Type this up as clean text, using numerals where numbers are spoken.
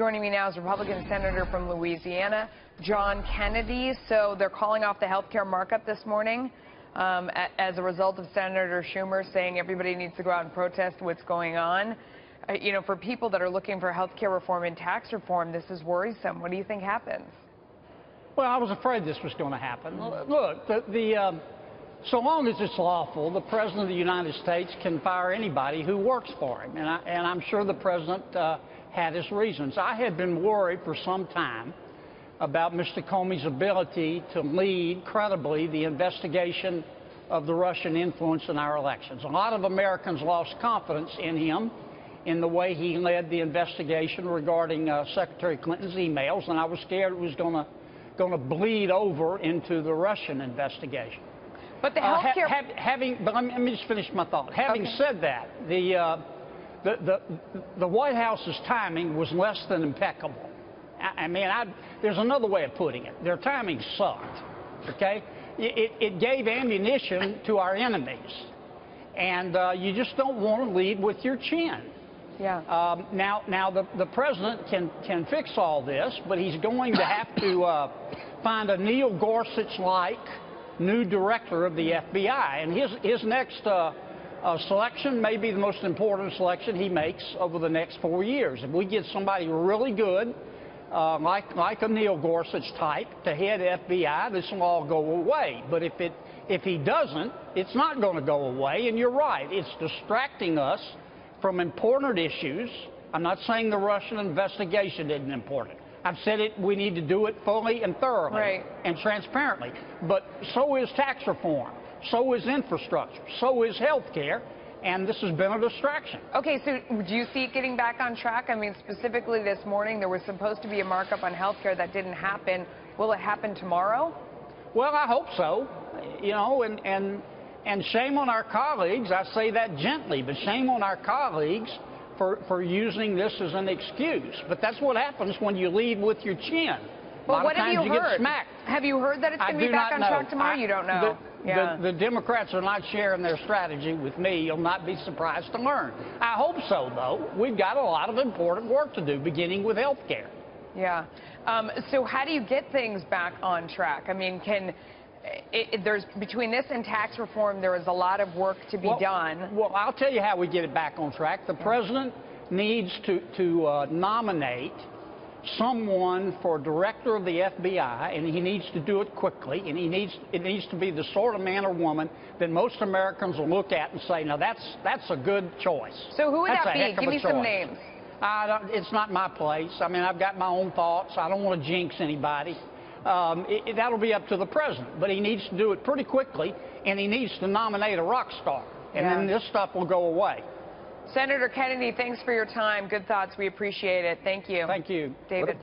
Joining me now is Republican Senator from Louisiana, John Kennedy. So they're calling off the health care markup this morning as a result of Senator Schumer saying everybody needs to go out and protest what's going on. You know, for people that are looking for health care reform and tax reform, this is worrisome. What do you think happens? Well, I was afraid this was going to happen. Look, so long as it's lawful, the President of the United States can fire anybody who works for him. And I'm sure the President had his reasons. I had been worried for some time about Mr. Comey's ability to lead credibly the investigation of the Russian influence in our elections. A lot of Americans lost confidence in him in the way he led the investigation regarding Secretary Clinton's emails, and I was scared it was going to bleed over into the Russian investigation. But the health care... But let me just finish my thought. Having said that, the White House's timing was less than impeccable. I mean, there's another way of putting it. Their timing sucked, okay? It gave ammunition to our enemies, and you just don't want to lead with your chin. Yeah. Now the President can fix all this, but he's going to have to find a Neil Gorsuch-like new director of the FBI, and his next selection may be the most important selection he makes over the next 4 years. If we get somebody really good, like a Neil Gorsuch type, to head FBI, this will all go away. But if he doesn't, it's not going to go away. And you're right, it's distracting us from important issues. I'm not saying the Russian investigation isn't important. I've said we need to do it fully and thoroughly and transparently. But so is tax reform. So is infrastructure. So is health care. And this has been a distraction. Okay, so do you see it getting back on track? I mean, specifically this morning, there was supposed to be a markup on health care that didn't happen. Will it happen tomorrow? Well, I hope so. You know, and shame on our colleagues. I say that gently, but shame on our colleagues for using this as an excuse. But that's what happens when you lead with your chin. Well, what have you heard? Get smacked. Have you heard that it's going to be back on track tomorrow? You don't know. The Democrats are not sharing their strategy with me. You'll not be surprised to learn. I hope so, though. We've got a lot of important work to do, beginning with health care. Yeah. So how do you get things back on track? I mean, there's between this and tax reform, there is a lot of work to be done. Well, I'll tell you how we get it back on track. The President needs to nominate someone for director of the FBI, and he needs to do it quickly, and it needs to be the sort of man or woman that most Americans will look at and say, now that's a good choice. So who would that be? Give me some names. It's not my place. I mean, I've got my own thoughts. I don't want to jinx anybody. That'll be up to the President, but he needs to do it pretty quickly, and he needs to nominate a rock star, and then this stuff will go away. Senator Kennedy, thanks for your time. Good thoughts. We appreciate it. Thank you. Thank you. David.